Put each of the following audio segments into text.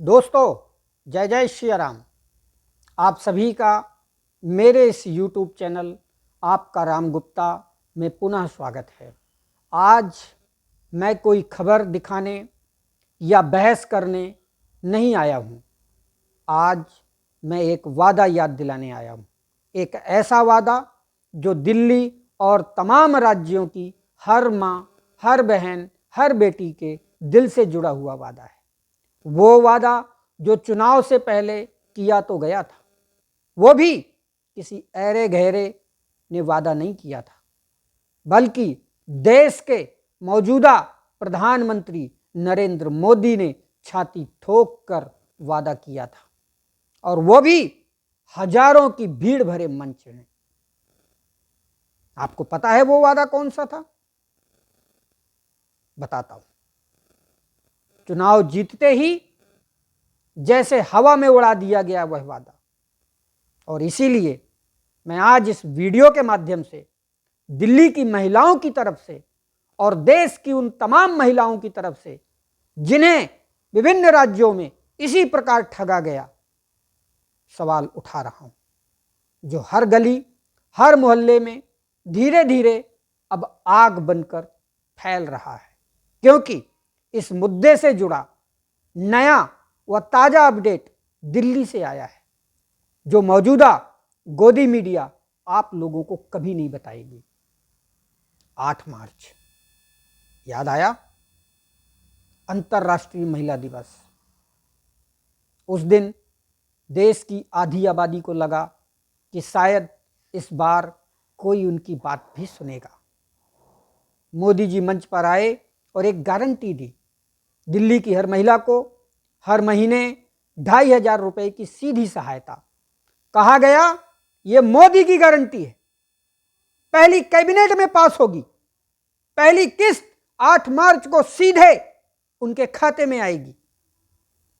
दोस्तों, जय जय श्री राम। आप सभी का मेरे इस YouTube चैनल आपका राम गुप्ता में पुनः स्वागत है। आज मैं कोई खबर दिखाने या बहस करने नहीं आया हूँ। आज मैं एक वादा याद दिलाने आया हूँ। एक ऐसा वादा जो दिल्ली और तमाम राज्यों की हर माँ, हर बहन, हर बेटी के दिल से जुड़ा हुआ वादा है। वो वादा जो चुनाव से पहले किया तो गया था, वो भी किसी ऐरे गहरे ने वादा नहीं किया था, बल्कि देश के मौजूदा प्रधानमंत्री नरेंद्र मोदी ने छाती ठोक कर वादा किया था, और वो भी हजारों की भीड़ भरे मंच में। आपको पता है वो वादा कौन सा था? बताता हूं। चुनाव जीतते ही जैसे हवा में उड़ा दिया गया वह वादा, और इसीलिए मैं आज इस वीडियो के माध्यम से दिल्ली की महिलाओं की तरफ से और देश की उन तमाम महिलाओं की तरफ से जिन्हें विभिन्न राज्यों में इसी प्रकार ठगा गया, सवाल उठा रहा हूं, जो हर गली, हर मोहल्ले में धीरे धीरे अब आग बनकर फैल रहा है। क्योंकि इस मुद्दे से जुड़ा नया व ताजा अपडेट दिल्ली से आया है, जो मौजूदा गोदी मीडिया आप लोगों को कभी नहीं बताएगी। 8 मार्च याद आया, अंतर्राष्ट्रीय महिला दिवस। उस दिन देश की आधी आबादी को लगा कि शायद इस बार कोई उनकी बात भी सुनेगा। मोदी जी मंच पर आए और एक गारंटी दी, दिल्ली की हर महिला को हर महीने 2,500 रुपए की सीधी सहायता। कहा गया ये मोदी की गारंटी है, पहली कैबिनेट में पास होगी, पहली किस्त 8 मार्च को सीधे उनके खाते में आएगी।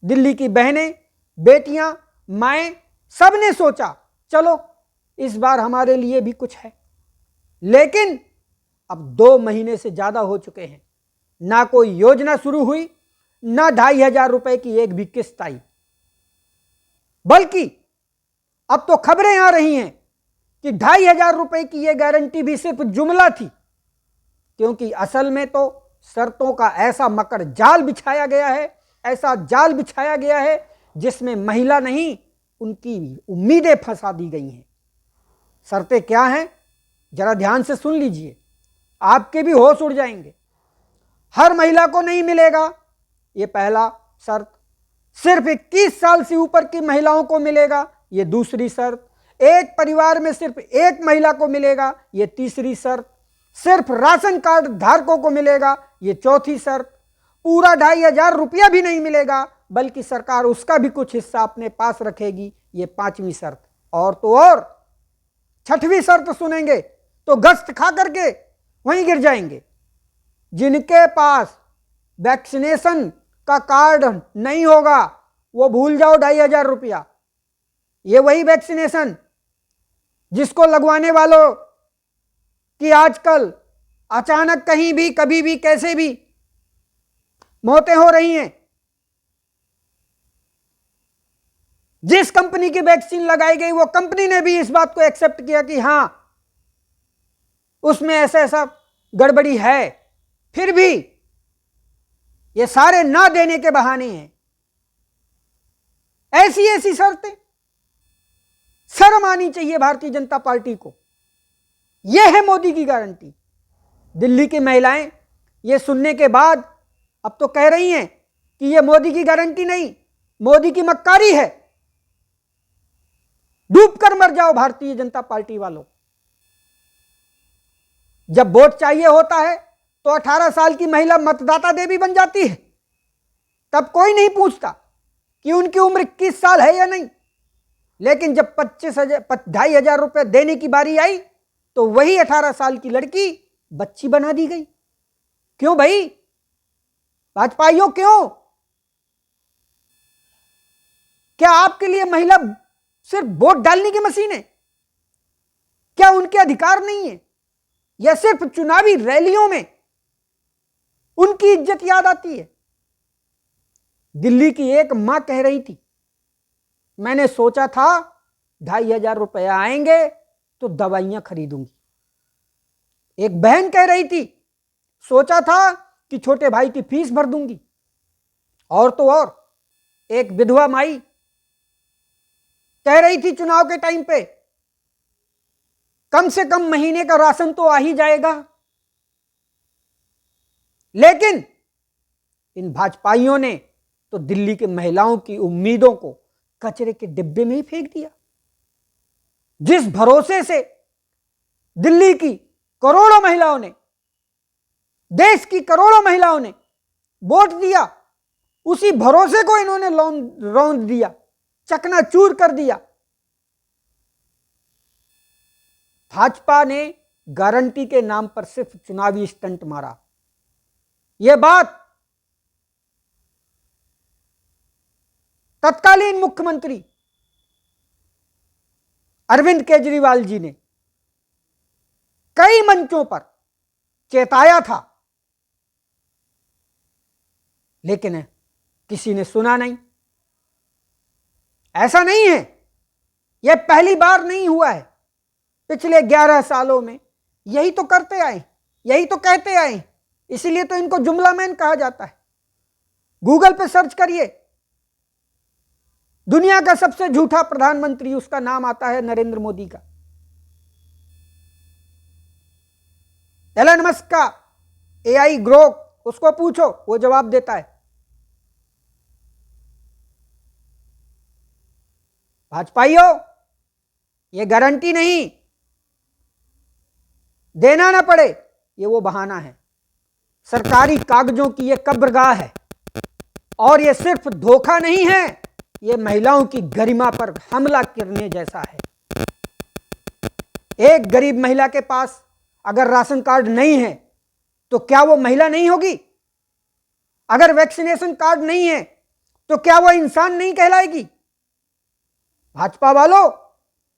दिल्ली की बहनें, बेटियां, माएं, सबने सोचा चलो इस बार हमारे लिए भी कुछ है। लेकिन अब 2 महीने से ज्यादा हो चुके हैं, ना कोई योजना शुरू हुई, ना 2,500 रुपए की एक भी किस्त आई। बल्कि अब तो खबरें आ रही हैं कि 2,500 रुपए की यह गारंटी भी सिर्फ जुमला थी, क्योंकि असल में तो शर्तों का ऐसा मकर जाल बिछाया गया है, ऐसा जाल बिछाया गया है जिसमें महिला नहीं, उनकी उम्मीदें फंसा दी गई हैं। शर्तें क्या हैं, जरा ध्यान से सुन लीजिए, आपके भी होश उड़ जाएंगे। हर महिला को नहीं मिलेगा ये पहला शर्त, सिर्फ 21 साल से ऊपर की महिलाओं को मिलेगा ये दूसरी शर्त, एक परिवार में सिर्फ एक महिला को मिलेगा ये तीसरी शर्त, सिर्फ राशन कार्ड धारकों को मिलेगा ये चौथी शर्त, पूरा 2,500 रुपया भी नहीं मिलेगा बल्कि सरकार उसका भी कुछ हिस्सा अपने पास रखेगी ये 5वीं शर्त। और तो और 6वीं शर्त सुनेंगे तो गश्त खा करके वहीं गिर जाएंगे। जिनके पास वैक्सीनेशन का कार्ड नहीं होगा वो भूल जाओ 2,500 रुपया। ये वही वैक्सीनेशन जिसको लगवाने वालों की आजकल अचानक कहीं भी, कभी भी, कैसे भी मौतें हो रही हैं। जिस कंपनी की वैक्सीन लगाई गई वो कंपनी ने भी इस बात को एक्सेप्ट किया कि हां उसमें ऐसा ऐसा गड़बड़ी है, फिर भी ये सारे ना देने के बहाने हैं। ऐसी ऐसी शर्तें, शर्म आनी चाहिए भारतीय जनता पार्टी को। यह है मोदी की गारंटी। दिल्ली की महिलाएं ये सुनने के बाद अब तो कह रही हैं कि यह मोदी की गारंटी नहीं, मोदी की मक्कारी है। डूब कर मर जाओ भारतीय जनता पार्टी वालों। जब वोट चाहिए होता है तो 18 साल की महिला मतदाता देवी बन जाती है, तब कोई नहीं पूछता कि उनकी उम्र 21 साल है या नहीं। लेकिन जब 2,500 रुपए देने की बारी आई तो वही 18 साल की लड़की बच्ची बना दी गई। क्यों भाई भाजपाइयों, क्यों? क्या आपके लिए महिला सिर्फ वोट डालने की मशीन है? क्या उनके अधिकार नहीं है? या सिर्फ चुनावी रैलियों में उनकी इज्जत याद आती है? दिल्ली की एक मां कह रही थी, मैंने सोचा था 2,500 रुपये आएंगे तो दवाइयां खरीदूंगी। एक बहन कह रही थी, सोचा था कि छोटे भाई की फीस भर दूंगी। और तो और एक विधवा माई कह रही थी चुनाव के टाइम पे, कम से कम महीने का राशन तो आ ही जाएगा। लेकिन इन भाजपाइयों ने तो दिल्ली के महिलाओं की उम्मीदों को कचरे के डिब्बे में ही फेंक दिया। जिस भरोसे से दिल्ली की करोड़ों महिलाओं ने, देश की करोड़ों महिलाओं ने वोट दिया, उसी भरोसे को इन्होंने रौंद दिया, चकनाचूर कर दिया। भाजपा ने गारंटी के नाम पर सिर्फ चुनावी स्टंट मारा। यह बात तत्कालीन मुख्यमंत्री अरविंद केजरीवाल जी ने कई मंचों पर चेताया था, लेकिन किसी ने सुना नहीं। ऐसा नहीं है, यह पहली बार नहीं हुआ है। पिछले 11 सालों में यही तो करते आए, यही तो कहते आए, इसीलिए तो इनको जुमला मैन कहा जाता है। गूगल पे सर्च करिए, दुनिया का सबसे झूठा प्रधानमंत्री, उसका नाम आता है नरेंद्र मोदी का। एलन मस्क का एआई ग्रोक, उसको पूछो, वो जवाब देता है। भाजपाइयों, ये गारंटी नहीं, देना ना पड़े, ये वो बहाना है। सरकारी कागजों की ये कब्रगाह है। और ये सिर्फ धोखा नहीं है, ये महिलाओं की गरिमा पर हमला करने जैसा है। एक गरीब महिला के पास अगर राशन कार्ड नहीं है तो क्या वो महिला नहीं होगी? अगर वैक्सीनेशन कार्ड नहीं है तो क्या वो इंसान नहीं कहलाएगी? भाजपा वालों,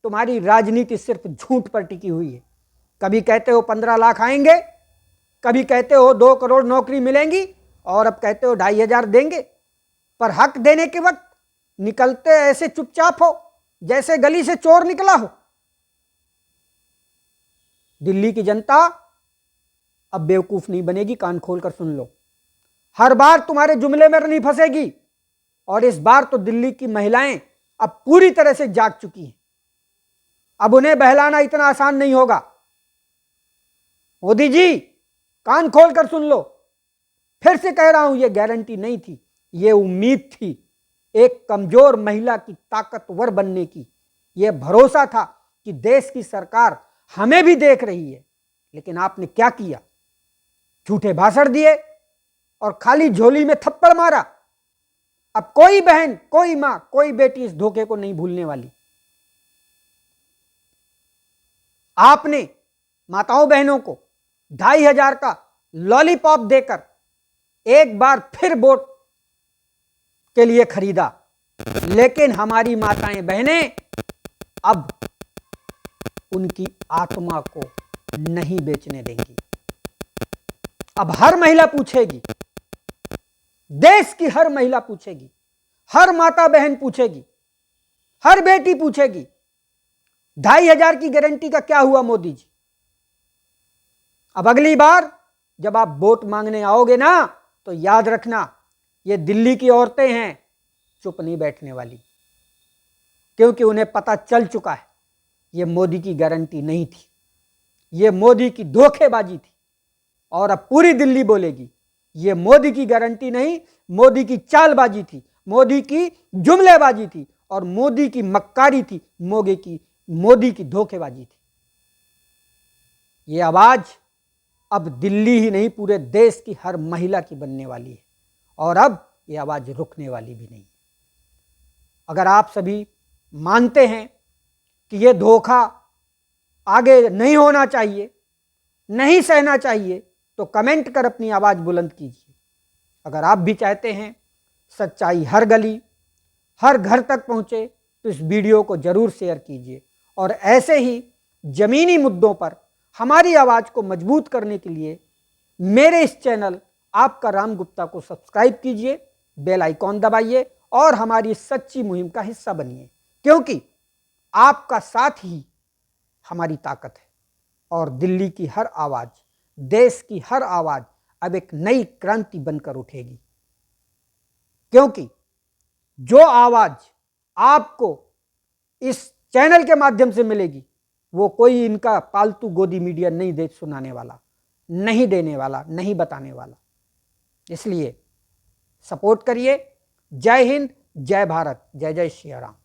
तुम्हारी राजनीति सिर्फ झूठ पर टिकी हुई है। कभी कहते हो 15 लाख आएंगे, कभी कहते हो 2 करोड़ नौकरी मिलेंगी, और अब कहते हो 2,500 देंगे। पर हक देने के वक्त निकलते ऐसे चुपचाप हो जैसे गली से चोर निकला हो। दिल्ली की जनता अब बेवकूफ नहीं बनेगी, कान खोलकर सुन लो। हर बार तुम्हारे जुमले में नहीं फंसेगी। और इस बार तो दिल्ली की महिलाएं अब पूरी तरह से जाग चुकी हैं। अब उन्हें बहलाना इतना आसान नहीं होगा। मोदी जी, कान खोलकर सुन लो, फिर से कह रहा हूं, यह गारंटी नहीं थी, यह उम्मीद थी, एक कमजोर महिला की ताकतवर बनने की। यह भरोसा था कि देश की सरकार हमें भी देख रही है। लेकिन आपने क्या किया? झूठे भाषण दिए और खाली झोली में थप्पड़ मारा। अब कोई बहन, कोई मां, कोई बेटी इस धोखे को नहीं भूलने वाली। आपने माताओं बहनों को 2,500 का लॉलीपॉप देकर एक बार फिर वोट के लिए खरीदा। लेकिन हमारी माताएं बहनें अब उनकी आत्मा को नहीं बेचने देंगी। अब हर महिला पूछेगी, देश की हर महिला पूछेगी, हर माता बहन पूछेगी, हर बेटी पूछेगी, 2,500 की गारंटी का क्या हुआ मोदी जी? अब अगली बार जब आप वोट मांगने आओगे ना, तो याद रखना, ये दिल्ली की औरतें हैं, चुप नहीं बैठने वाली। क्योंकि उन्हें पता चल चुका है ये मोदी की गारंटी नहीं थी, ये मोदी की धोखेबाजी थी। और अब पूरी दिल्ली बोलेगी ये मोदी की गारंटी नहीं, मोदी की चालबाजी थी, मोदी की जुमलेबाजी थी, और मोदी की मक्कारी थी, मोदी की धोखेबाजी थी। ये आवाज अब दिल्ली ही नहीं, पूरे देश की हर महिला की बनने वाली है। और अब ये आवाज रुकने वाली भी नहीं। अगर आप सभी मानते हैं कि ये धोखा आगे नहीं होना चाहिए, नहीं सहना चाहिए, तो कमेंट कर अपनी आवाज बुलंद कीजिए। अगर आप भी चाहते हैं सच्चाई हर गली, हर घर तक पहुंचे, तो इस वीडियो को जरूर शेयर कीजिए। और ऐसे ही जमीनी मुद्दों पर हमारी आवाज को मजबूत करने के लिए मेरे इस चैनल आपका राम गुप्ता को सब्सक्राइब कीजिए बेल आइकॉन दबाइए और हमारी इस सच्ची मुहिम का हिस्सा बनिए, क्योंकि आपका साथ ही हमारी ताकत है। और दिल्ली की हर आवाज, देश की हर आवाज अब एक नई क्रांति बनकर उठेगी, क्योंकि जो आवाज आपको इस चैनल के माध्यम से मिलेगी वो कोई इनका पालतू गोदी मीडिया नहीं दे सुनाने वाला, नहीं देने वाला, नहीं बताने वाला। इसलिए सपोर्ट करिए। जय हिंद, जय भारत, जय जय श्री राम।